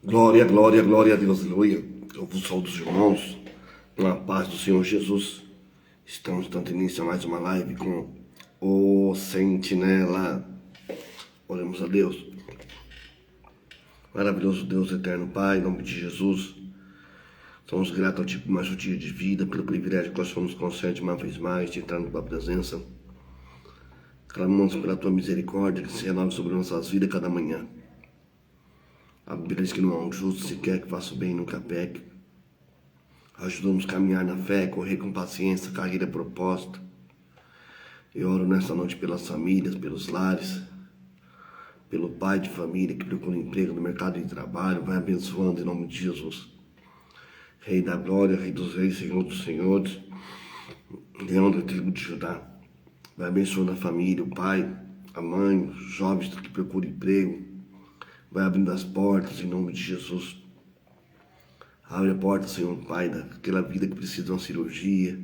Glória, glória, glória a Deus, aleluia. Eu vos saúdo os irmãos, na paz do Senhor Jesus. Estamos dando início a mais uma live com o Sentinela. Oremos a Deus. Maravilhoso Deus, eterno Pai, em nome de Jesus. Somos gratos ao tipo mais um dia de vida, pelo privilégio que nós nos concede uma vez mais de entrar na tua presença. Clamamos pela tua misericórdia que se renove sobre nossas vidas cada manhã. A Bíblia diz que não há um justo sequer que faça o bem e nunca peque. Ajuda-nos a caminhar na fé, correr com paciência, carreira proposta. Eu oro nesta noite pelas famílias, pelos lares, pelo pai de família que procura emprego no mercado de trabalho. Vai abençoando em nome de Jesus. Rei da glória, Rei dos reis, Senhor dos senhores, Leão da tribo de Judá. Vai abençoando a família, o pai, a mãe, os jovens que procuram emprego. Vai abrindo as portas em nome de Jesus. Abre a porta, Senhor Pai, daquela vida que precisa de uma cirurgia,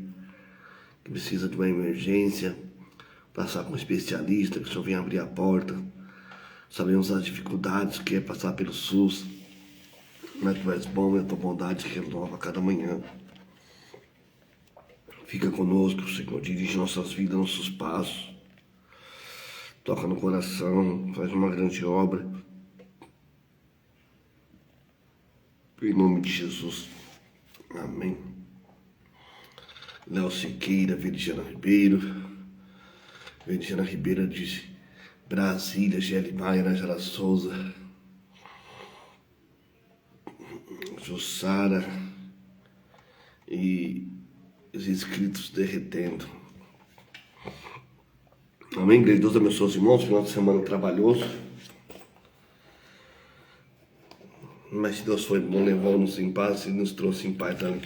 que precisa de uma emergência. Passar com um especialista, que o Senhor venha abrir a porta. Sabemos as dificuldades que é passar pelo SUS. Mas Tu és bom e a Tua bondade renova a cada manhã. Fica conosco, Senhor, dirige nossas vidas, nossos passos. Toca no coração, faz uma grande obra. Em nome de Jesus. Amém. Léo Siqueira, Veridiana Ribeiro. Veridiana Ribeiro de Brasília, Gelli Maia, Angela Souza. Jussara. E os inscritos derretendo. Amém, igreja. Deus abençoe os irmãos. Final de semana trabalhoso. Mas se Deus foi bom, levou-nos em paz e nos trouxe em paz também.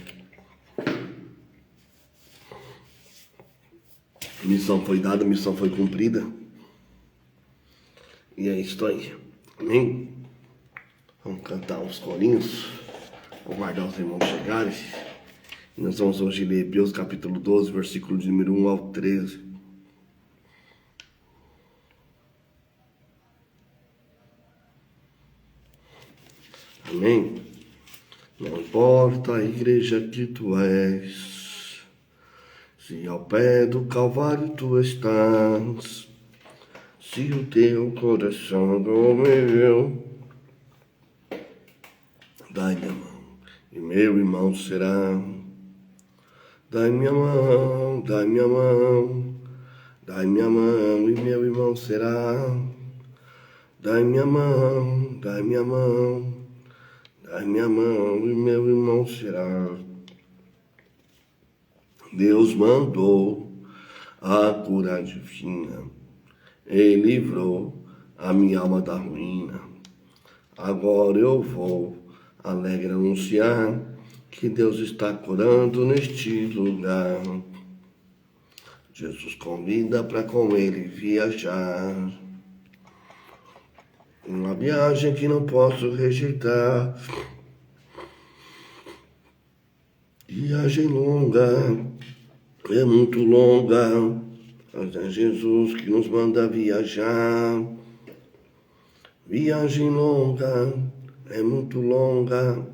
Missão foi dada, missão foi cumprida. E é isso aí. Amém? Vamos cantar uns corinhos. Vamos guardar os irmãos chegarem. E nós vamos hoje ler Hebreus capítulo 12, versículo de número 1 ao 13. Amém? Não importa a igreja que tu és, se ao pé do Calvário tu estás, se o teu coração dormiu, dai minha mão e meu irmão será. Dai minha mão, dai minha mão, dai minha mão e meu irmão será. Dai minha mão, dai minha mão. Dai minha mão e meu irmão será. Deus mandou a cura divina e livrou a minha alma da ruína. Agora eu vou alegre anunciar que Deus está curando neste lugar. Jesus convida para com Ele viajar. Uma viagem que não posso rejeitar. Viagem longa, é muito longa, mas é Jesus que nos manda viajar. Viagem longa, é muito longa,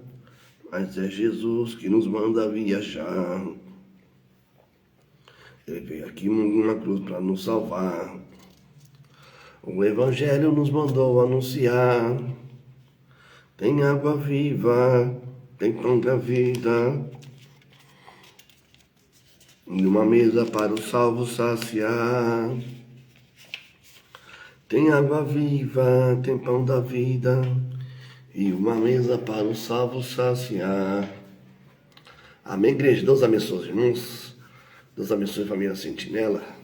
mas é Jesus que nos manda viajar. Ele veio aqui na cruz para nos salvar. O Evangelho nos mandou anunciar. Tem água viva, tem pão da vida, e uma mesa para os salvos saciar. Tem água viva, tem pão da vida, e uma mesa para os salvos saciar. Amém, igreja? Deus abençoe os irmãos. Deus abençoe a família Sentinela.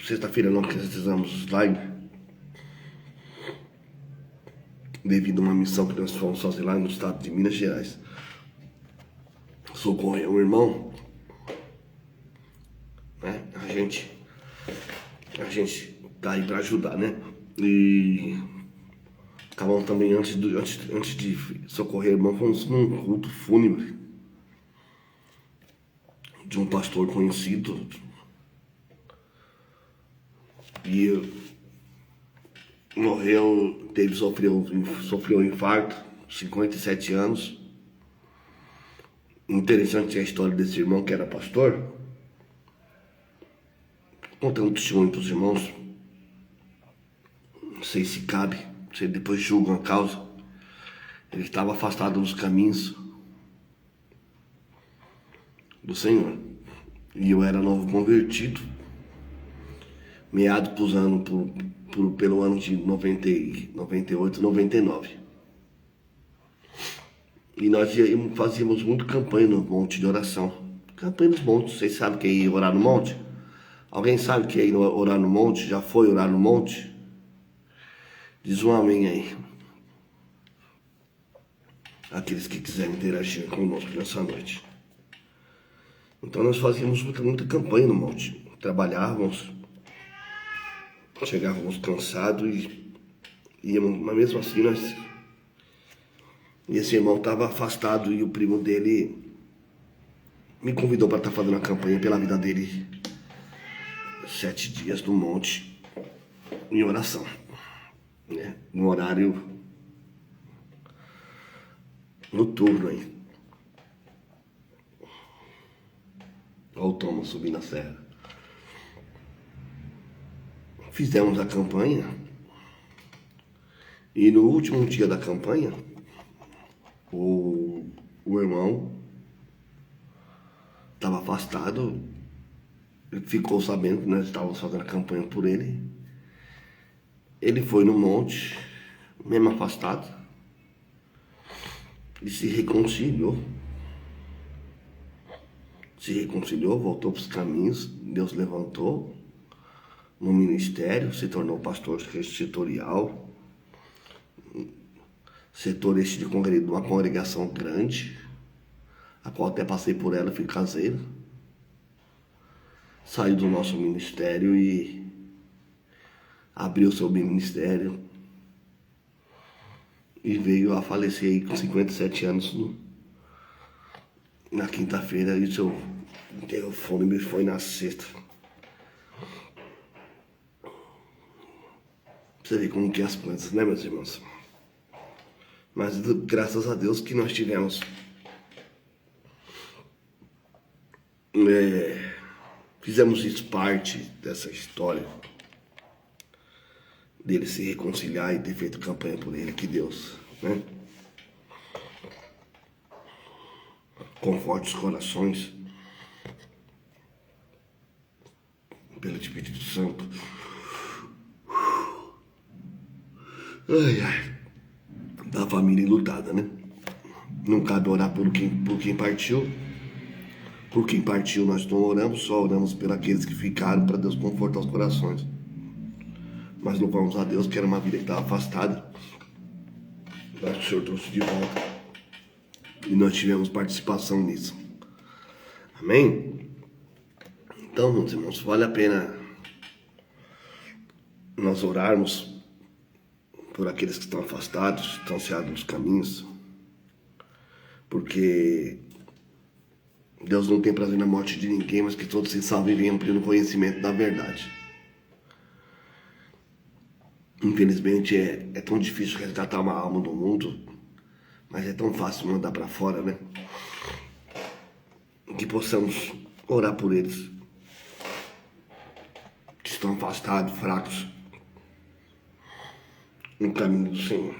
Sexta-feira não precisamos live, devido a uma missão que nós fomos fazer lá no estado de Minas Gerais. Socorrer um irmão, né? A gente tá aí para ajudar, né? E acabamos também, antes de socorrer o irmão, fomos num culto fúnebre de um pastor conhecido. E morreu, sofreu um infarto, 57 anos. Interessante a história desse irmão que era pastor. Contando um testemunho para os irmãos. Não sei se cabe, se depois julgam a causa. Ele estava afastado dos caminhos do Senhor. E eu era novo convertido, meado pelo ano de 98, 99. E nós fazíamos muito campanha no monte de oração. Campanha nos montes, vocês sabem que é ir orar no monte? Alguém sabe que é ir orar no monte? Já foi orar no monte? Diz um amém aí. Aqueles que quiserem interagir conosco nessa noite. Então nós fazíamos muita campanha no monte. Trabalhávamos, chegávamos cansados e íamos, mas mesmo assim E esse irmão estava afastado e o primo dele me convidou para estar fazendo a campanha pela vida dele. 7 dias no monte, em oração, né? No horário noturno aí. Olha o Thomas subindo a serra. Fizemos a campanha e no último dia da campanha, o irmão estava afastado, ficou sabendo que nós estávamos fazendo a campanha por ele. Ele foi no monte, mesmo afastado, e se reconciliou. Voltou para os caminhos. Deus levantou no ministério, se tornou pastor setorial. Setor este de uma congregação grande, a qual até passei por ela, fui caseiro. Saiu do nosso ministério e abriu seu ministério e veio a falecer aí com 57 anos na quinta-feira, e seu interrofone foi na sexta. Você vê como que é as coisas, né, meus irmãos? Mas graças a Deus que nós tivemos fizemos isso parte dessa história dele se reconciliar e ter feito campanha por ele. Que Deus, né, conforte os corações pelo Espírito Santo. Ai, ai, da família enlutada, né? Não cabe orar por quem partiu. Por quem partiu nós não oramos, só oramos por aqueles que ficaram, para Deus confortar os corações. Mas louvamos a Deus que era uma vida que estava afastada, mas o Senhor trouxe de volta e nós tivemos participação nisso. Amém? Então, meus irmãos, vale a pena nós orarmos por aqueles que estão afastados, distanciados dos caminhos, porque Deus não tem prazer na morte de ninguém, mas que todos se salvem e venham pleno conhecimento da verdade. Infelizmente é tão difícil resgatar uma alma do mundo, mas é tão fácil mandar para fora, né? Que possamos orar por eles que estão afastados, fracos, no caminho do Senhor.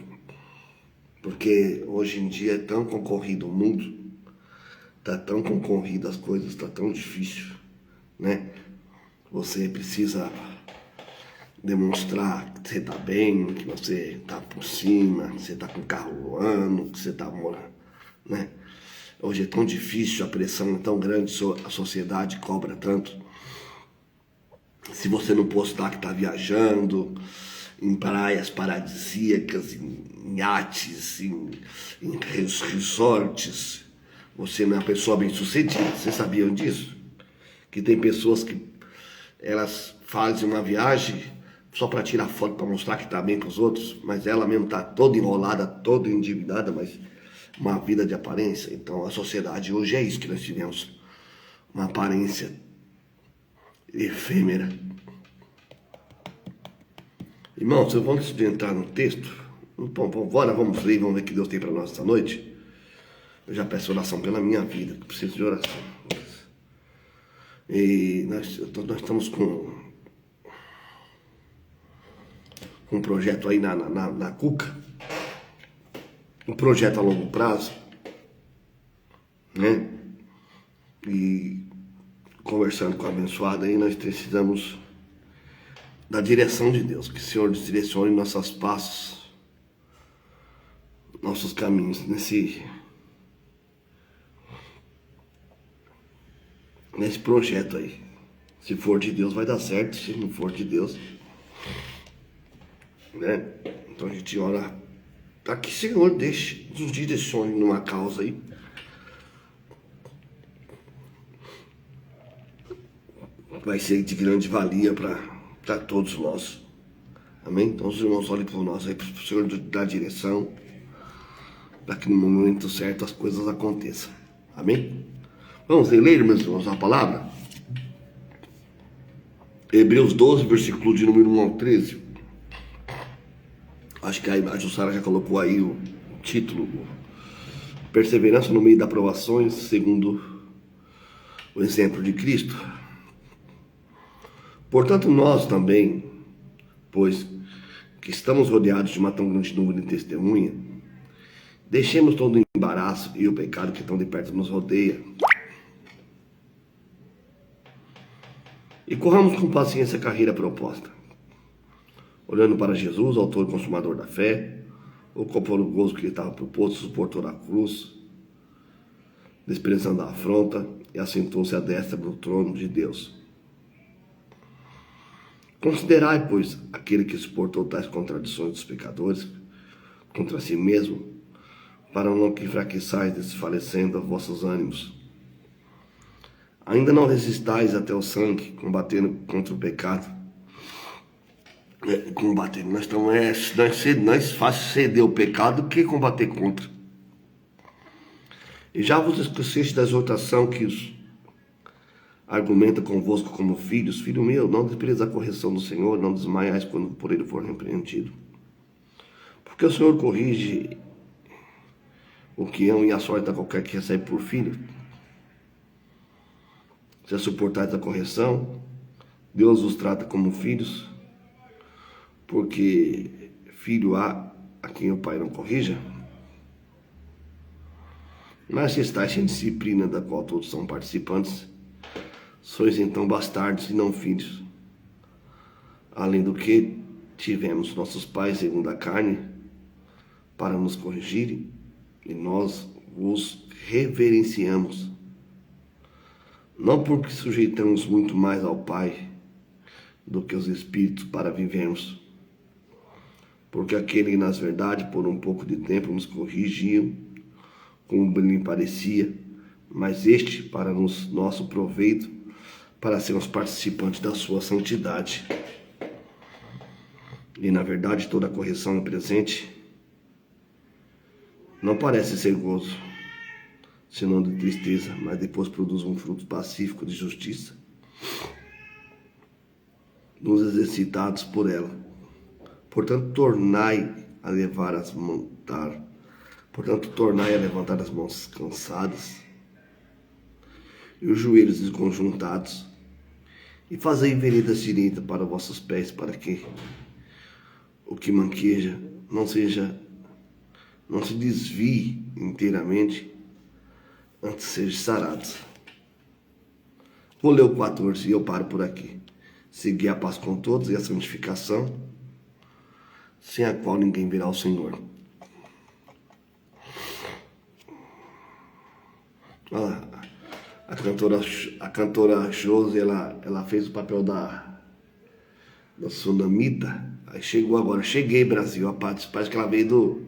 Porque hoje em dia é tão concorrido o mundo, tá tão concorrido as coisas, tá tão difícil, né? Você precisa demonstrar que você tá bem, que você tá por cima, que você tá com o carro voando, que você tá morando, né? Hoje é tão difícil, a pressão é tão grande, a sociedade cobra tanto. Se você não postar que tá viajando em praias paradisíacas, em iates, em resorts, você não é uma pessoa bem sucedida. Vocês sabiam disso? Que tem pessoas que elas fazem uma viagem só para tirar foto, para mostrar que tá bem para os outros, mas ela mesmo tá toda enrolada, toda endividada, mas uma vida de aparência. Então a sociedade hoje é isso que nós tivemos, uma aparência efêmera. Irmãos, eu vou antes de entrar no texto, bora, vamos ler, vamos ver o que Deus tem para nós essa noite. Eu já peço oração pela minha vida, que preciso de oração. E nós estamos com um projeto aí na Cuca, um projeto a longo prazo, né? E conversando com a abençoada aí, nós precisamos da direção de Deus, que o Senhor direcione nossos passos, nossos caminhos nesse projeto aí. Se for de Deus vai dar certo, se não for de Deus, né? Então a gente ora para que o Senhor nos direcione numa causa aí. Vai ser de grande valia para todos nós. Amém? Então os irmãos olhem por nós aí, para o Senhor dar direção, para que no momento certo as coisas aconteçam. Amém? Vamos ler, meus irmãos, a palavra? Hebreus 12, versículo de número 1 ao 13. Acho que a Jussara já colocou aí o título: Perseverança no meio das provações, segundo o exemplo de Cristo. Portanto, nós também, pois que estamos rodeados de uma tão grande número de testemunha, deixemos todo o embaraço e o pecado que tão de perto nos rodeia, e corramos com paciência a carreira proposta, olhando para Jesus, autor e consumador da fé, o qual por o gozo que lhe estava proposto suportou a cruz, desprezando a afronta, e assentou-se à destra do trono de Deus. Considerai, pois, aquele que suportou tais contradições dos pecadores contra si mesmo, para não que enfraqueçais, desfalecendo a vossos ânimos. Ainda não resistais até o sangue, combatendo contra o pecado. Nós fácil ceder o pecado que combater contra. E já vos esqueceste da exortação que os argumenta convosco como filhos: filho meu, não desprezes a correção do Senhor, não desmaiais quando por ele for repreendido. Porque o Senhor corrige o que ama e açoita qualquer que recebe por filho. Se suportais a correção, Deus os trata como filhos, porque filho há a quem o pai não corrija. Mas se estáis sem disciplina, da qual todos são participantes, sois então bastardos e não filhos. Além do que, tivemos nossos pais segundo a carne para nos corrigirem, e nós os reverenciamos. Não porque sujeitamos muito mais ao Pai do que os Espíritos para vivermos, porque aquele, nas verdade, por um pouco de tempo nos corrigiam, como bem lhe parecia, mas este para nosso proveito, para sermos participantes da sua santidade. E na verdade toda correção no presente não parece ser gozo, senão de tristeza, mas depois produz um fruto pacífico de justiça, nos exercitados por ela. Portanto, tornai a levantar as mãos cansadas e os joelhos desconjuntados, e fazei veredas direitas para vossos pés, para que o que manqueja não se desvie inteiramente, antes seja sarado. Vou ler o 14 e eu paro por aqui. Segui a paz com todos e a santificação, sem a qual ninguém verá o Senhor. A cantora Josi, ela fez o papel da Sunamita. Aí chegou agora, cheguei Brasil, a participar, que ela veio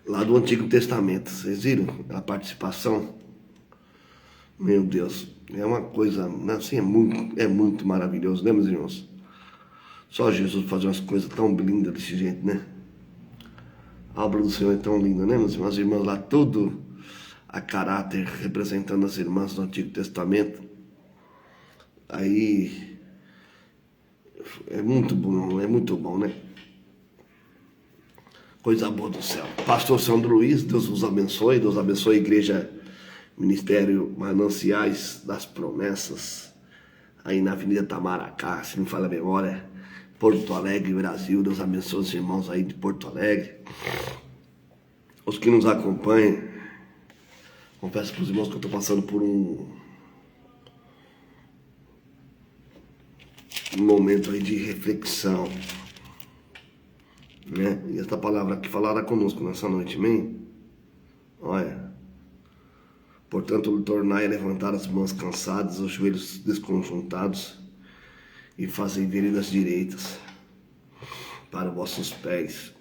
lá do Antigo Testamento. Vocês viram a participação? Meu Deus, é uma coisa, assim, é muito maravilhoso, né, meus irmãos? Só Jesus fazer umas coisas tão lindas desse jeito, né? A obra do Senhor é tão linda, né, meus irmãos? As irmãs lá, tudo a caráter, representando as irmãs do Antigo Testamento. Aí é muito bom, né? Coisa boa do céu. Pastor Sandro Luiz, Deus os abençoe. Deus abençoe a igreja, Ministério Mananciais das Promessas, aí na Avenida Tamaracá, se não me falha a memória, Porto Alegre, Brasil. Deus abençoe os irmãos aí de Porto Alegre. Os que nos acompanham, confesso para os irmãos que eu estou passando por um momento aí de reflexão, né? E esta palavra que falará conosco nessa noite, amém? Olha, portanto, tornai a levantar as mãos cansadas, os joelhos desconjuntados, e fazei veredas direitas para vossos pés.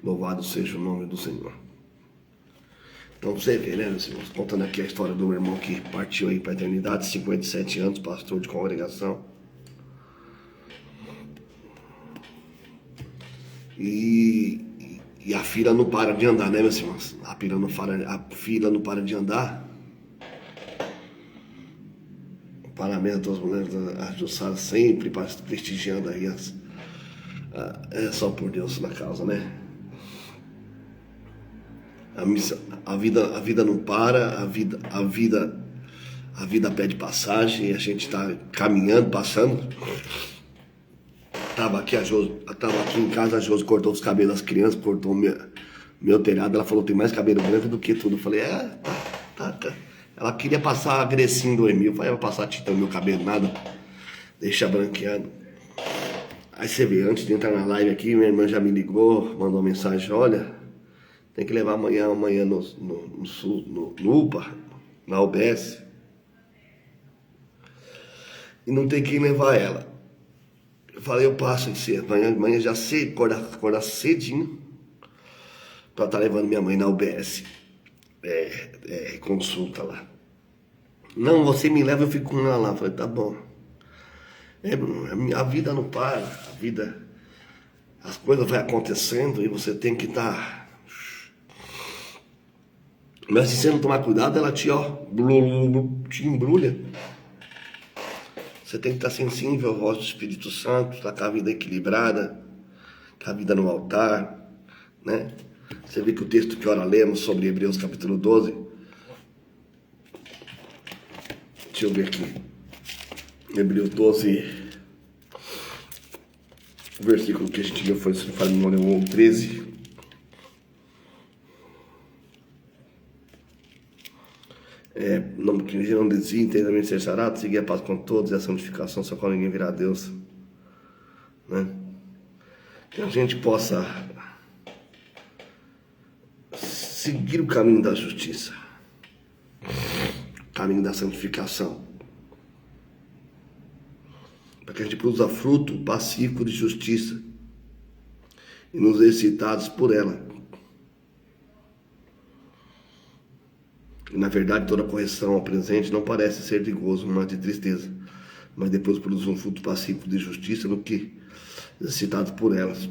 Louvado seja o nome do Senhor. Então você vê, né, meus irmãos, contando aqui a história do meu irmão que partiu aí para a eternidade, 57 anos, pastor de congregação. E a fila não para de andar, né, meus irmãos? A fila não para de andar. O paramento das mulheres, a Jussara sempre prestigiando aí é só por Deus na causa, né? A vida não para, a vida pede passagem, e a gente está caminhando, passando. Tava aqui em casa, a Josi cortou os cabelos das crianças, cortou meu telhado. Ela falou, tem mais cabelo branco do que tudo. Eu falei, tá. Ela queria passar a Grecinha do Emil. Eu falei, vai passar tinta no meu cabelo, nada, deixa branqueando. Aí você vê, antes de entrar na live aqui, minha irmã já me ligou, mandou uma mensagem, olha, tem que levar amanhã no UPA, na UBS. E não tem quem levar ela. Eu falei, eu passo amanhã já sei, acordar cedinho, pra estar levando minha mãe na UBS. Consulta lá. Não, você me leva, eu fico com ela lá. Eu falei, tá bom. A vida não para, as coisas vão acontecendo e você tem que estar... Mas se você não tomar cuidado, ela te embrulha. Você tem que estar sensível à voz do Espírito Santo, estar com a vida equilibrada, com a vida no altar, né? Você vê que o texto que ora lemos sobre Hebreus capítulo 12, deixa eu ver aqui, Hebreus 12, o versículo que a gente leu foi, se não falha, o 13. Que não desvie, inteiramente ser sarado, seguir a paz com todos e a santificação, só qual ninguém virá a Deus, né? Que a gente possa seguir o caminho da justiça, o caminho da santificação, para que a gente produza fruto pacífico de justiça e nos excitados por ela. E, na verdade, toda correção ao presente não parece ser de gozo, mas de tristeza. Mas depois produz um fruto pacífico de justiça no que excitado por elas.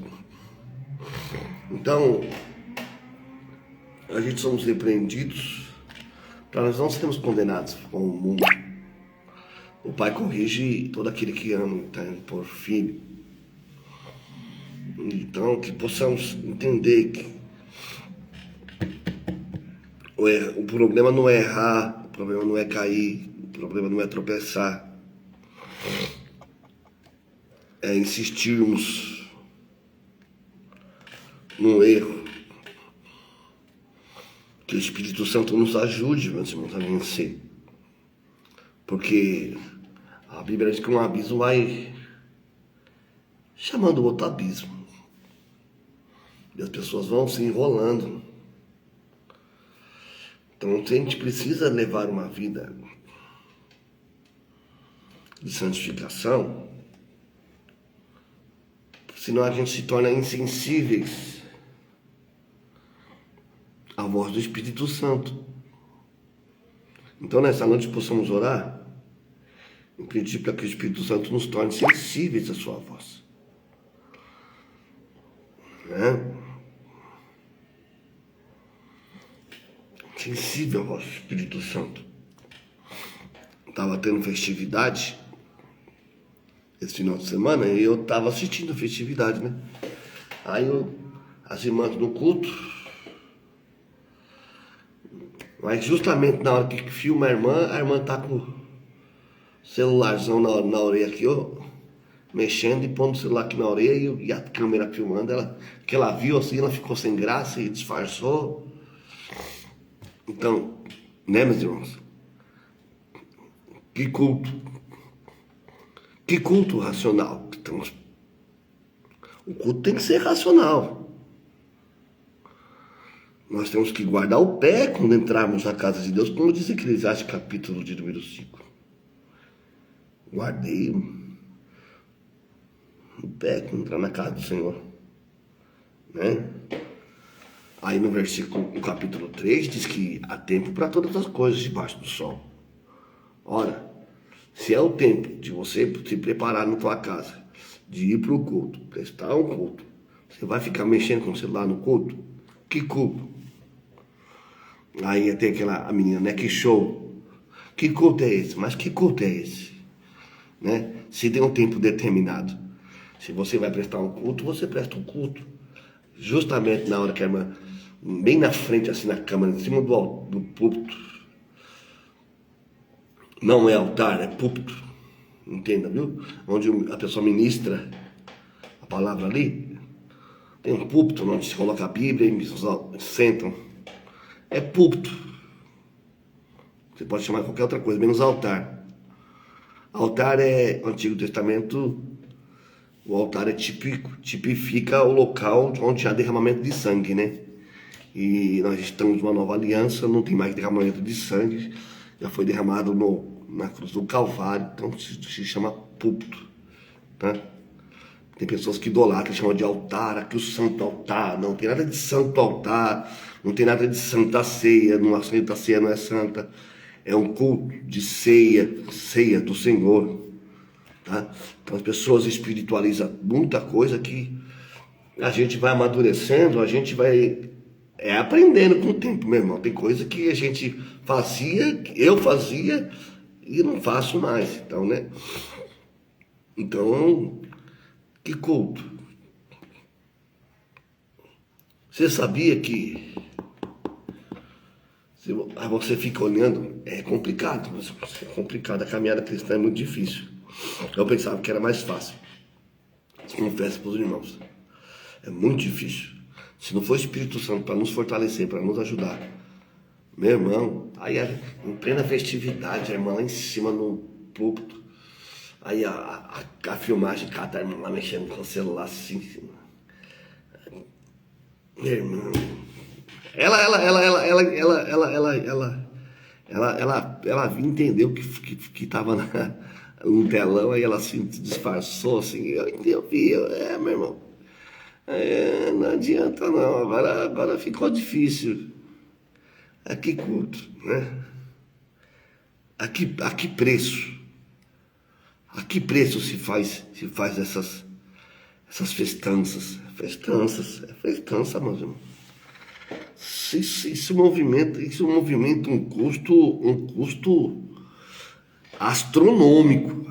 Então, a gente somos repreendidos para nós não sermos condenados com o mundo. O Pai corrige todo aquele que ama, tá, por filho. Então, que possamos entender que o problema não é errar, o problema não é cair, o problema não é tropeçar. É insistirmos no erro. Que o Espírito Santo nos ajude, meus irmãos, a vencer. Porque a Bíblia diz que um abismo vai chamando outro abismo. E as pessoas vão se enrolando. Então a gente precisa levar uma vida de santificação, senão a gente se torna insensíveis à voz do Espírito Santo. Então nessa noite possamos orar, em princípio, para que o Espírito Santo nos torne sensíveis à sua voz, né? Sensível ao Espírito Santo. Estava tendo festividade esse final de semana e eu estava assistindo a festividade, né? Aí as irmãs no culto, mas justamente na hora que filma a irmã tá com o celularzão na orelha aqui, ó, mexendo e pondo o celular aqui na orelha e a câmera filmando ela, que ela viu assim, ela ficou sem graça e disfarçou. Então, né, meus irmãos? Que culto racional. Então, o culto tem que ser racional. Nós temos que guardar o pé quando entrarmos na casa de Deus, como diz Eclesiastes capítulo de número 5. Guardei o pé quando entrar na casa do Senhor. Né? Aí no capítulo 3 diz que há tempo para todas as coisas debaixo do sol. Ora, se é o tempo de você se preparar na tua casa, de ir para o culto, prestar um culto, você vai ficar mexendo com o celular no culto? Que culto? Aí tem a menina, né? Que show! Que culto é esse? Mas que culto é esse? Né? Se tem um tempo determinado. Se você vai prestar um culto, você presta um culto. Justamente na hora que a irmã, bem na frente, assim na câmera, em cima do púlpito. Não é altar, é púlpito. Entenda, viu? Onde a pessoa ministra a palavra ali. Tem um púlpito onde se coloca a Bíblia e sentam. É púlpito. Você pode chamar de qualquer outra coisa, menos altar. Altar é, no Antigo Testamento, o altar é tipifica o local onde há derramamento de sangue, né? E nós estamos numa nova aliança, não tem mais derramamento de sangue, já foi derramado na cruz do Calvário, então se chama púlpito, tá? Tem pessoas que idolatram, chamam de altar, aqui o santo altar. Não tem nada de santo altar, não tem nada de santa ceia, a santa ceia não é santa. É um culto de ceia do Senhor. Tá? Então as pessoas espiritualizam muita coisa que a gente vai amadurecendo, a gente vai aprendendo com o tempo, meu irmão. Tem coisa que a gente fazia, eu fazia e não faço mais. Então, né? Então, que culto? Você sabia que aí você fica olhando, é complicado, é complicado, a caminhada cristã é muito difícil. Eu pensava que era mais fácil. Confesso para os irmãos, é muito difícil. Se não for o Espírito Santo para nos fortalecer, para nos ajudar, meu irmão, aí em plena festividade, a irmã lá em cima no púlpito, aí a filmagem, cada irmã lá mexendo com o celular assim, meu irmão, ela entendeu que tava no telão, aí ela se disfarçou assim, eu vi, meu irmão, não adianta não, agora ficou difícil. A que culto, né? A que preço? A que preço se faz essas festanças? Festança, meus irmãos. Isso movimenta um custo astronômico.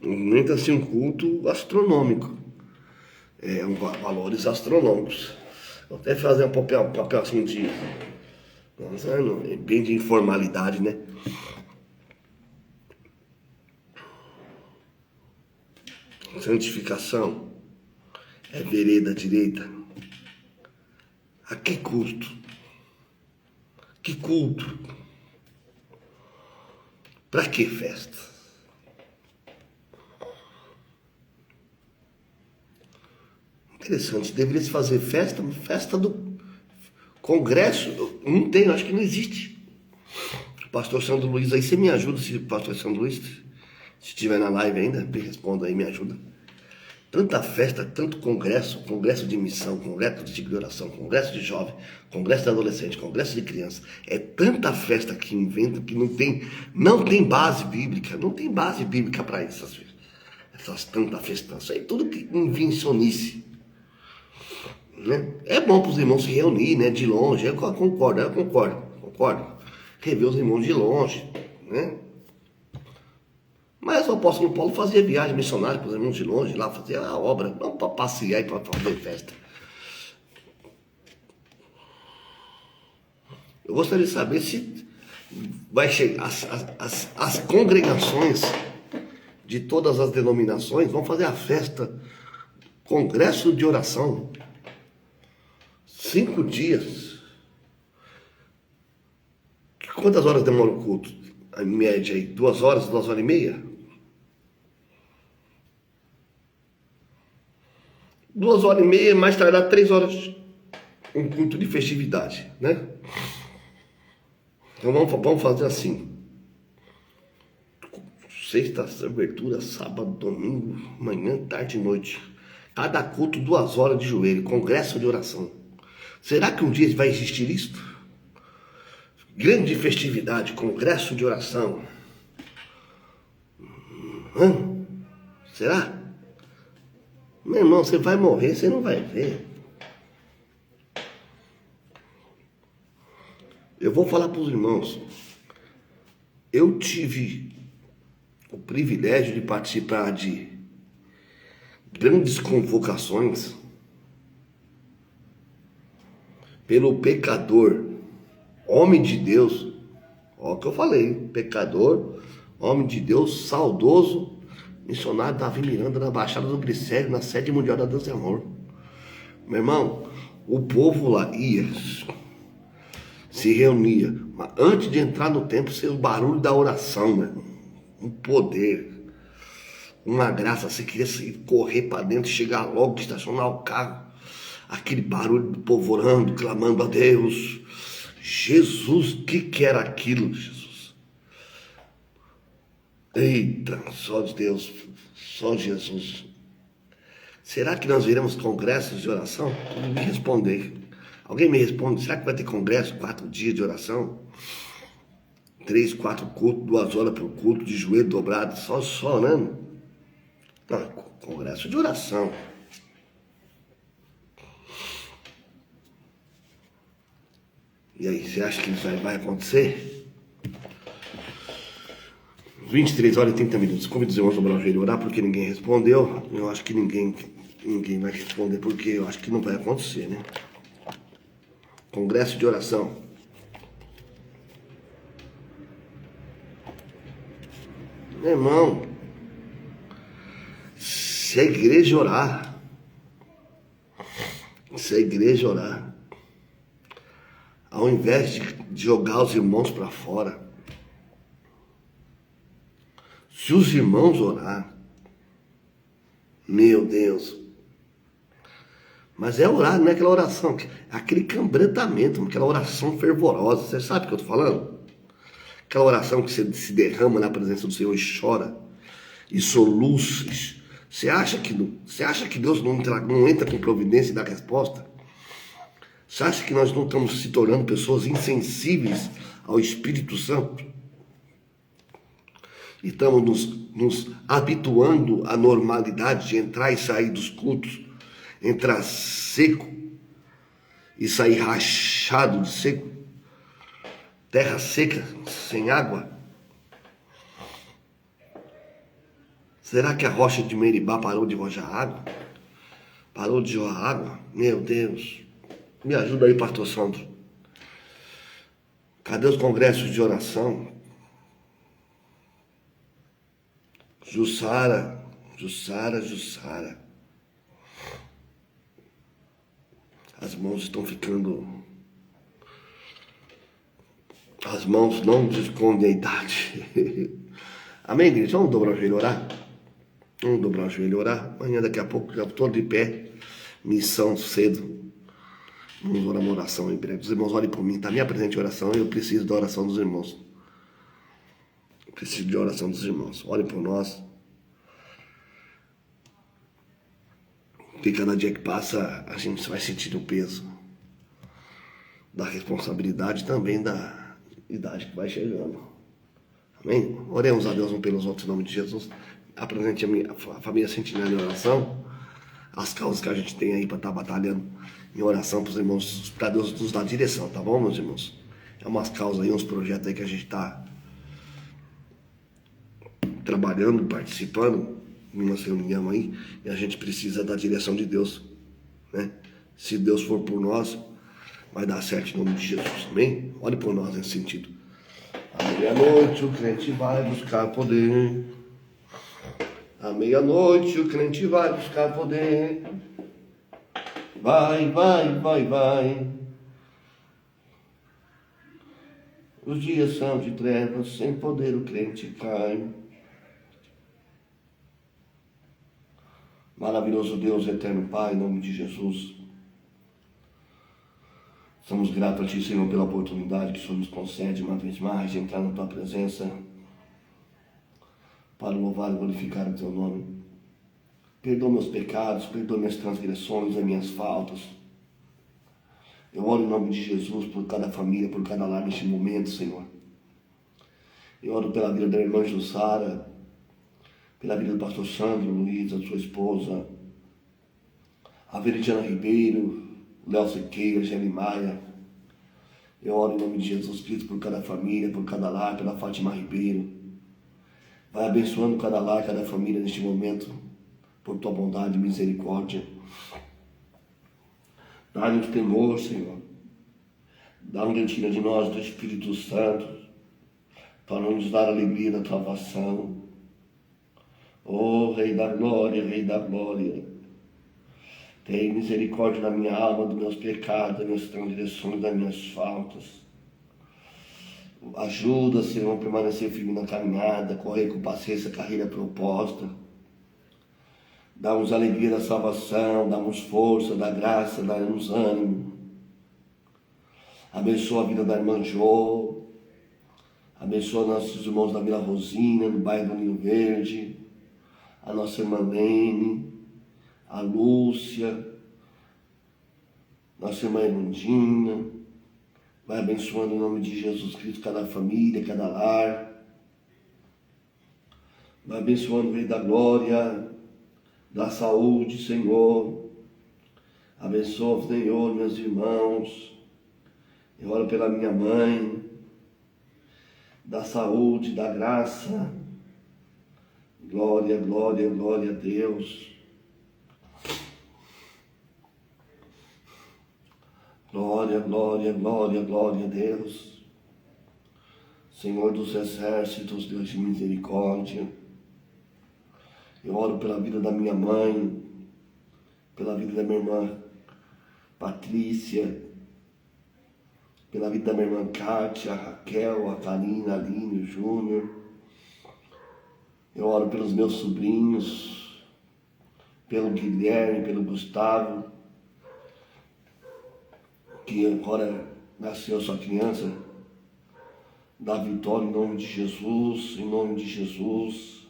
Movimenta assim um culto astronômico. Valores astronômicos. Vou até fazer um papel assim de, bem de informalidade, né? Santificação é vereda direita. A que custo? Que culto? Para que festa? Interessante, deveria se fazer festa do congresso. Não tem, acho que não existe. Pastor Sandro Luiz, aí você me ajuda, se pastor Sandro Luiz, se estiver na live ainda, me responda aí, me ajuda. Tanta festa, tanto congresso de missão, congresso de oração, congresso de jovem, congresso de adolescente, congresso de criança. É tanta festa que inventa que não tem base bíblica, para essas tantas festanças. Aí tudo que invencionice. Né? É bom para os irmãos se reunir, né, de longe, eu concordo. Rever os irmãos de longe, né? né? Mas o apóstolo Paulo fazia viagem missionária para os irmãos de longe, lá fazia a obra, não para passear e para fazer festa. Eu gostaria de saber se vai chegar as congregações de todas as denominações vão fazer a festa, congresso de oração, 5 dias. Quantas horas demora o culto? A média aí, 2 horas, 2 horas e meia? 2 horas e meia, mais tardar 3 horas, um culto de festividade, né? Então vamos fazer assim. Sexta, abertura, sábado, domingo, manhã, tarde e noite. Cada culto 2 horas de joelho, congresso de oração. Será que um dia vai existir isto? Grande festividade, congresso de oração. Será? Meu irmão, você vai morrer, você não vai ver. Eu vou falar para os irmãos. Eu tive o privilégio de participar de grandes convocações pelo pecador, homem de Deus, ó o que eu falei, pecador, homem de Deus, saudoso, missionário Davi Miranda, na Baixada do Glicério, na sede mundial da Dança e Amor. Meu irmão, o povo lá ia, se reunia, mas antes de entrar no templo, ser o barulho da oração, meu irmão. Um poder, uma graça. Você queria correr para dentro, chegar logo, estacionar o carro, aquele barulho do povo orando, clamando a Deus. Jesus, o que era aquilo, Jesus? Eita, só Deus, só Jesus. Será que nós veremos congressos de oração? Me responder. Alguém me responde, será que vai ter congresso, 4 dias de oração? 3, 4 cultos, 2 horas para o culto, de joelho dobrado, só orando? Não, congresso de oração. E aí, você acha que isso vai acontecer? 23 horas e 30 minutos. Convido os irmãos a dobrar o joelho e orar, porque ninguém respondeu. Eu acho que ninguém vai responder, porque eu acho que não vai acontecer, né? Congresso de oração. Meu irmão, se a igreja orar, ao invés de jogar os irmãos para fora, se os irmãos orar, meu Deus, mas é orar, não é aquela oração, é aquele quebrantamento, aquela oração fervorosa, você sabe o que eu estou falando? Aquela oração que você se derrama na presença do Senhor e chora, e soluça. Você acha que Deus não entra com providência e dá resposta? Você acha que nós não estamos se tornando pessoas insensíveis ao Espírito Santo? E estamos nos habituando à normalidade de entrar e sair dos cultos, entrar seco e sair rachado de seco, terra seca, sem água. Será que a rocha de Meribá parou de rojar água? Parou de jorrar água? Meu Deus, me ajuda aí, pastor Sandro. Cadê os congressos de oração? Jussara. As mãos estão ficando... As mãos não escondem a idade. Amém, igreja? Vamos dobrar o joelho e orar? Vamos dobrar o joelho e orar? Amanhã, daqui a pouco, já estou de pé. Missão cedo. Vamos orar uma oração em breve. Os irmãos orem por mim, tá? Me apresente oração. Eu preciso da oração dos irmãos. Preciso de oração dos irmãos. Orem por nós. Porque cada dia que passa, a gente vai sentindo o peso da responsabilidade, também da idade que vai chegando. Amém? Oremos a Deus uns pelos outros em nome de Jesus. Apresente a família Sentinela em oração. As causas que a gente tem aí para estar batalhando em oração para os irmãos, para Deus nos dar direção, tá bom, meus irmãos? É umas causas aí, uns projetos aí que a gente está trabalhando, participando em uma reunião aí, e a gente precisa da direção de Deus, né? Se Deus for por nós, vai dar certo em nome de Jesus, amém? Olhe por nós nesse sentido. À meia-noite o crente vai buscar poder. À meia-noite o crente vai buscar poder. Vai, vai, vai, vai. Os dias são de trevas, sem poder o crente cai. Maravilhoso Deus, eterno Pai, em nome de Jesus. Estamos gratos a Ti, Senhor, pela oportunidade que o Senhor nos concede uma vez mais de entrar na Tua presença para louvar e glorificar o Teu nome. Perdoa meus pecados, perdoa minhas transgressões e minhas faltas. Eu oro em nome de Jesus por cada família, por cada lar neste momento, Senhor. Eu oro pela vida da irmã Jussara, pela vida do pastor Sandro Luiz, a sua esposa, a Veridiana Ribeiro, Léo Sequeira, Gene Maia. Eu oro em nome de Jesus Cristo por cada família, por cada lar, pela Fátima Ribeiro. Vai abençoando cada lar, cada família neste momento, por tua bondade e misericórdia. Dá-nos temor, Senhor. Dá um retiro de nós do Espírito Santo, para nos dar a alegria da tua salvação. Oh, Rei da Glória, Rei da Glória. Tem misericórdia da minha alma, dos meus pecados, das minhas transgressões, das minhas faltas. Ajuda, Senhor, a permanecer firme na caminhada, correr com paciência a carreira proposta. Dá-nos alegria da salvação, dá-nos força, da graça, dá-nos ânimo. Abençoa a vida da irmã Jo. Abençoa nossos irmãos da Vila Rosina, no bairro do Rio Verde. A nossa irmã Lene, a Lúcia, nossa irmã Irmandinha. Vai abençoando em nome de Jesus Cristo cada família, cada lar. Vai abençoando o Rei da Glória, da saúde, Senhor. Abençoa, Senhor, meus irmãos. Eu oro pela minha mãe, da saúde, da graça. Glória, glória, glória a Deus. Glória, glória, glória, glória a Deus. Senhor dos exércitos, Deus de misericórdia. Eu oro pela vida da minha mãe, pela vida da minha irmã Patrícia, pela vida da minha irmã Kátia, a Raquel, a Karina, a Aline, o Júnior. Eu oro pelos meus sobrinhos, pelo Guilherme, pelo Gustavo, que agora nasceu sua criança. Dá vitória em nome de Jesus, em nome de Jesus.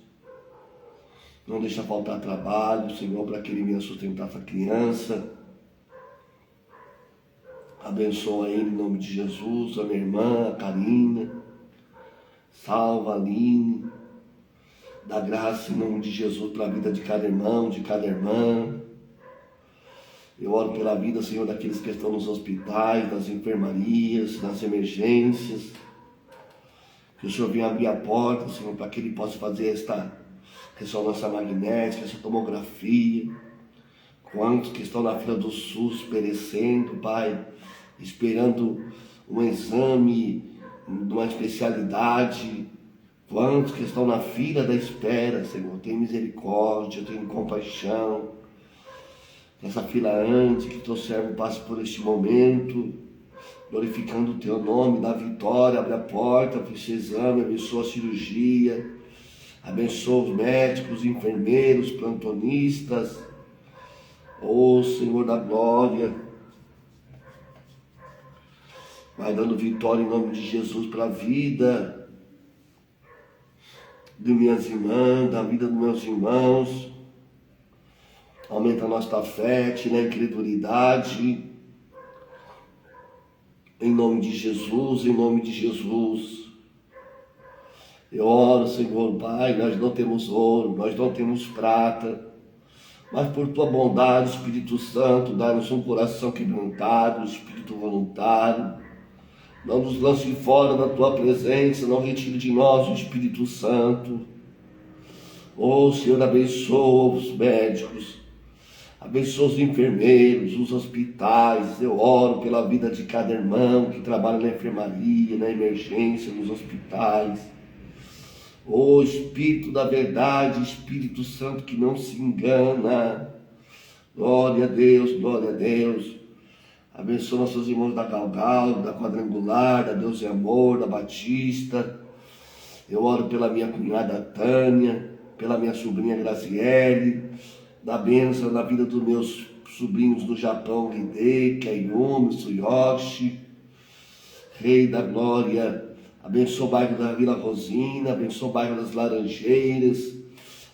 Não deixa faltar trabalho, Senhor, para que Ele venha sustentar essa criança. Abençoa ele em nome de Jesus, a minha irmã, a Karina. Salva a Aline. Dá graça em nome de Jesus para a vida de cada irmão, de cada irmã. Eu oro pela vida, Senhor, daqueles que estão nos hospitais, nas enfermarias, nas emergências. Que o Senhor venha abrir a porta, Senhor, para que Ele possa fazer esta ressonância magnética, essa tomografia. Quantos que estão na fila do SUS perecendo, Pai, esperando um exame de uma especialidade. Quantos que estão na fila da espera, Senhor, tem misericórdia, tem compaixão. Que essa fila ande, que teu servo passe por este momento, glorificando o teu nome, dá vitória, abre a porta para esse exame, abençoa a cirurgia, abençoa os médicos, os enfermeiros, plantonistas. Ó Senhor da glória, vai dando vitória em nome de Jesus para a vida de minhas irmãs, da vida dos meus irmãos. Aumenta a nossa fé, tira a incredulidade. Em nome de Jesus, em nome de Jesus. Eu oro, Senhor Pai, nós não temos ouro, nós não temos prata, mas por tua bondade, Espírito Santo, dá-nos um coração quebrantado, espírito voluntário. Não nos lance fora da tua presença, não retire de nós o Espírito Santo. Oh, Senhor, abençoa os médicos, abençoa os enfermeiros, os hospitais. Eu oro pela vida de cada irmão que trabalha na enfermaria, na emergência, nos hospitais. Oh, Espírito da verdade, Espírito Santo que não se engana. Glória a Deus, glória a Deus. Abençoa nossos irmãos da Galgal, da Quadrangular, da Deus e Amor, da Batista. Eu oro pela minha cunhada Tânia, pela minha sobrinha Graziele, da bênção na vida dos meus sobrinhos do Japão, Hideki, Ayumi, Suyoshi, Rei da Glória. Abençoa o bairro da Vila Rosina, abençoa o bairro das Laranjeiras,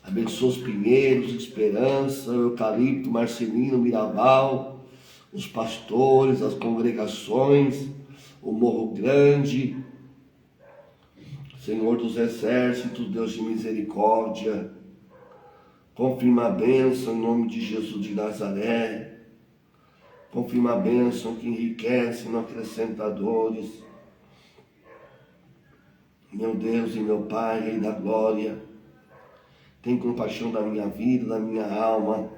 abençoa os Pinheiros, Esperança, o Eucalipto, Marcelino, Miraval, os pastores, as congregações, o Morro Grande. Senhor dos exércitos, Deus de misericórdia, confirma a bênção em nome de Jesus de Nazaré. Confirma a bênção que enriquece, não acrescenta dores. Meu Deus e meu Pai, Rei da Glória, tem compaixão da minha vida, da minha alma.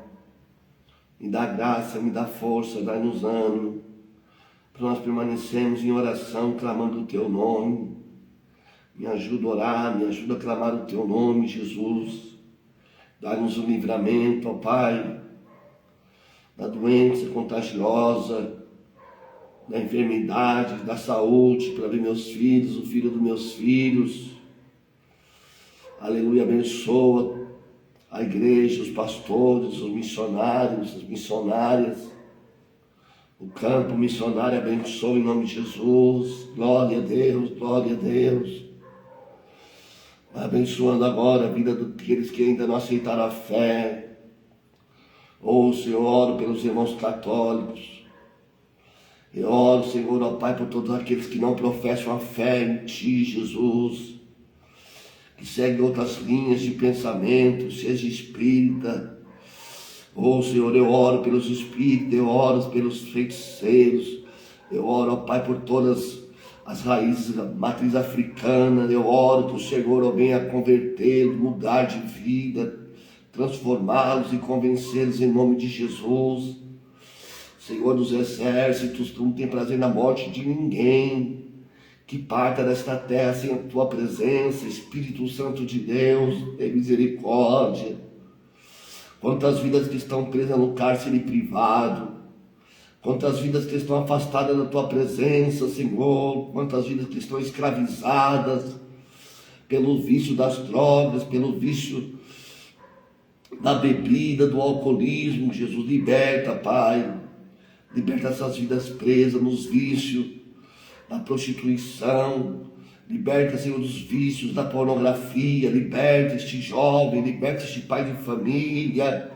Me dá graça, me dá força, dá-nos ânimo, para nós permanecermos em oração, clamando o Teu nome. Me ajuda a orar, me ajuda a clamar o Teu nome, Jesus. Dá-nos o livramento, ó Pai, da doença contagiosa, da enfermidade, da saúde, para ver meus filhos, o filho dos meus filhos. Aleluia, abençoa a igreja, os pastores, os missionários, as missionárias. O campo missionário abençoa em nome de Jesus. Glória a Deus, glória a Deus. Abençoando agora a vida daqueles que ainda não aceitaram a fé. Oh, Senhor, oro pelos irmãos católicos. Eu oro, Senhor, ó Pai, por todos aqueles que não professam a fé em Ti, Jesus. Que seguem outras linhas de pensamento, seja espírita. Oh, Senhor, eu oro pelos espíritos, eu oro pelos feiticeiros. Eu oro, ó Pai, por todas as raízes da matriz africana. Eu oro que o Senhor venha convertê-los, mudar de vida, transformá-los e convencê-los em nome de Jesus. Senhor dos exércitos, Tu não tem prazer na morte de ninguém. Que parta desta terra sem a Tua presença, Espírito Santo de Deus, tem misericórdia. Quantas vidas que estão presas no cárcere privado, quantas vidas que estão afastadas da Tua presença, Senhor, quantas vidas que estão escravizadas pelo vício das drogas, pelo vício da bebida, do alcoolismo. Jesus, liberta, Pai, liberta essas vidas presas nos vícios da prostituição, liberta, Senhor, dos vícios da pornografia, liberta este jovem, liberta este pai de família,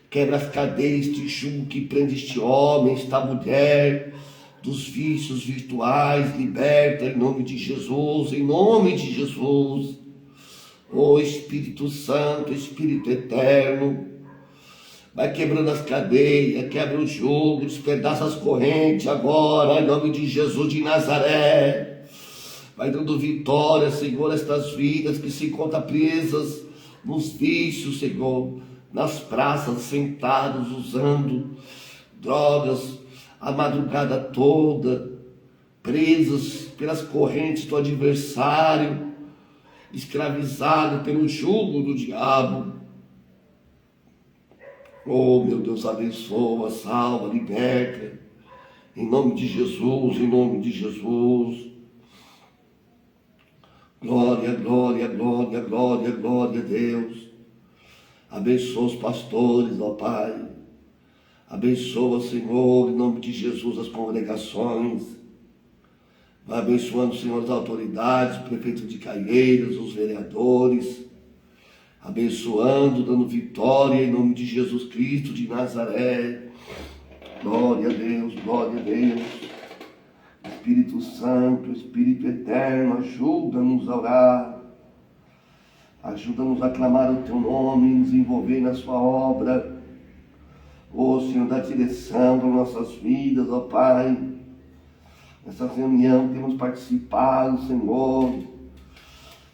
quebra as cadeias, este jugo que prende este homem, esta mulher, dos vícios virtuais, liberta em nome de Jesus, em nome de Jesus. Ó Espírito Santo, Espírito Eterno, vai quebrando as cadeias, quebra os jugos, despedaça as correntes agora, em nome de Jesus de Nazaré. Vai dando vitória, Senhor, a estas vidas que se encontram presas nos vícios, Senhor, nas praças, sentados, usando drogas a madrugada toda, presas pelas correntes do adversário, escravizado pelo jugo do diabo. Oh, meu Deus, abençoa, salva, liberta, em nome de Jesus, em nome de Jesus. Glória, glória, glória, glória, glória a Deus. Abençoa os pastores, ó Pai. Abençoa, Senhor, em nome de Jesus, as congregações. Vai abençoando, Senhor, as autoridades, o prefeito de Caieiras, os vereadores. Abençoando, dando vitória em nome de Jesus Cristo de Nazaré. Glória a Deus, glória a Deus. Espírito Santo, Espírito Eterno, ajuda-nos a orar. Ajuda-nos a clamar o Teu nome, nos envolver na Sua obra. Ó Senhor, dá direção para nossas vidas, ó Pai. Nessa reunião temos participado, Senhor.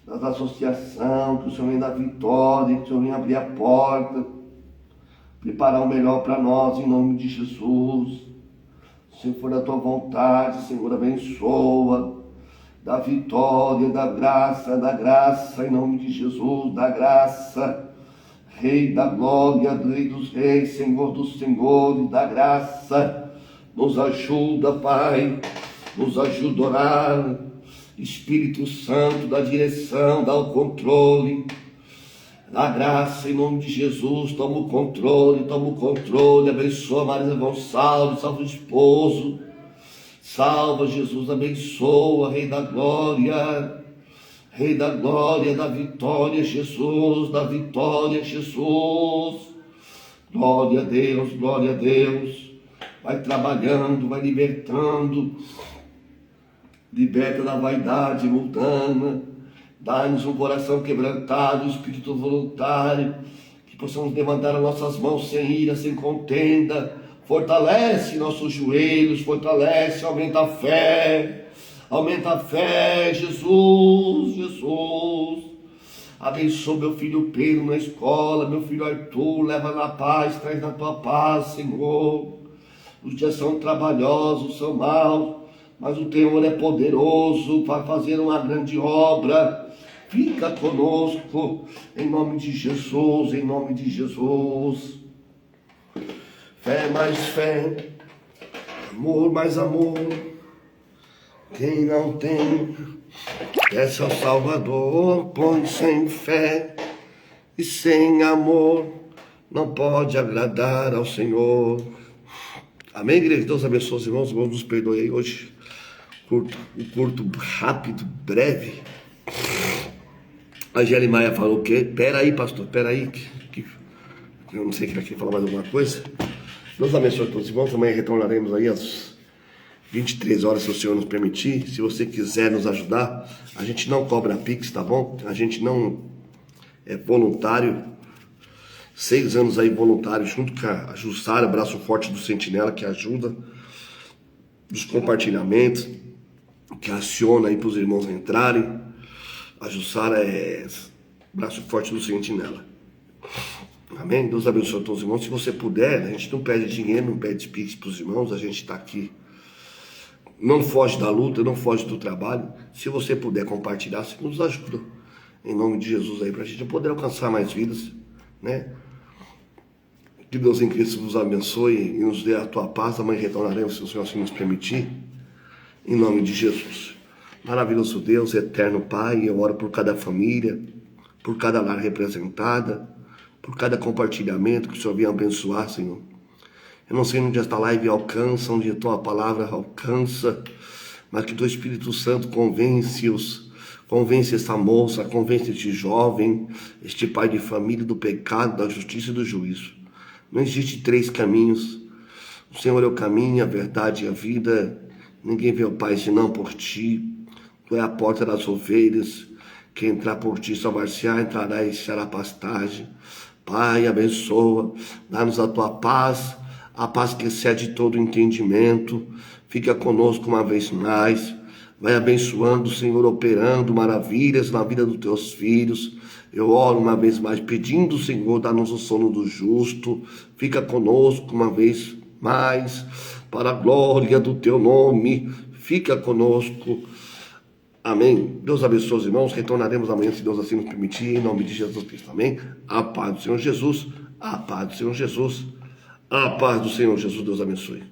das associações, que o Senhor venha dar vitória, que o Senhor venha abrir a porta, preparar o melhor para nós, em nome de Jesus. Se for a tua vontade, Senhor, abençoa, dá vitória, dá graça, em nome de Jesus, dá graça. Rei da glória, Rei dos reis, Senhor dos senhores, dá graça. Nos ajuda, Pai, nos ajuda a orar. Espírito Santo, dá direção, dá o controle, dá graça em nome de Jesus. Toma o controle, abençoa Maria Gonçalves, salva o esposo, salva Jesus, abençoa, Rei da glória, dá vitória, Jesus, dá vitória, Jesus. Glória a Deus, vai trabalhando, vai libertando. Liberta da vaidade mundana, dá-nos um coração quebrantado, um espírito voluntário, que possamos levantar as nossas mãos sem ira, sem contenda. Fortalece nossos joelhos, fortalece, aumenta a fé, Jesus. Abençoa meu filho Pedro na escola, meu filho Arthur, leva na paz, traz na tua paz, Senhor. Os dias são trabalhosos, são maus, mas o Senhor é poderoso para fazer uma grande obra. Fica conosco, em nome de Jesus, Fé mais fé, amor mais amor. Quem não tem, peça ao Salvador, pois sem fé e sem amor não pode agradar ao Senhor. Amém, igreja? Deus abençoe os irmãos nos perdoe aí hoje. Curto, rápido, breve. A Gelly Maia falou o quê? Peraí, pastor, peraí, que eu não sei que vai falar mais alguma coisa. Deus abençoe todos os irmãos. Amanhã retornaremos aí às 23 horas, se o Senhor nos permitir. Se você quiser nos ajudar, a gente não cobra Pix, tá bom? A gente não é voluntário. 6 anos aí voluntário, junto com a Jussara, braço forte do Sentinela, que ajuda dos compartilhamentos, que aciona aí para os irmãos entrarem. A Jussara é braço forte do Sentinela. Amém? Deus abençoe a todos os irmãos. Se você puder, a gente não pede dinheiro, não pede pix para os irmãos, a gente está aqui. Não foge da luta, não foge do trabalho. Se você puder compartilhar, você nos ajuda. Em nome de Jesus aí, para a gente poder alcançar mais vidas, né? Que Deus em Cristo vos abençoe e nos dê a tua paz. Amanhã retornaremos, se o Senhor assim nos permitir. Em nome de Jesus. Maravilhoso Deus, eterno Pai, eu oro por cada família, por cada lar representada, por cada compartilhamento que o Senhor venha abençoar, Senhor. Eu não sei onde esta live alcança, onde a tua palavra alcança, mas que o teu Espírito Santo convence essa moça, convence este jovem, este pai de família do pecado, da justiça e do juízo. Não existe 3 caminhos. O Senhor é o caminho, a verdade e a vida. Ninguém vê o Pai senão por ti. Tu é a porta das ovelhas. Quem entrar por ti salvar-se-á, entrará e será pastagem. Pai, abençoa, dá-nos a tua paz, a paz que excede todo entendimento. Fica conosco uma vez mais. Vai abençoando, Senhor, operando maravilhas na vida dos teus filhos. Eu oro uma vez mais, pedindo, Senhor, dá-nos o sono do justo. Fica conosco uma vez mais, para a glória do teu nome. Fica conosco. Amém. Deus abençoe os irmãos. Retornaremos amanhã, se Deus assim nos permitir, em nome de Jesus Cristo. Amém. A paz do Senhor Jesus. A paz do Senhor Jesus. A paz do Senhor Jesus. Deus abençoe.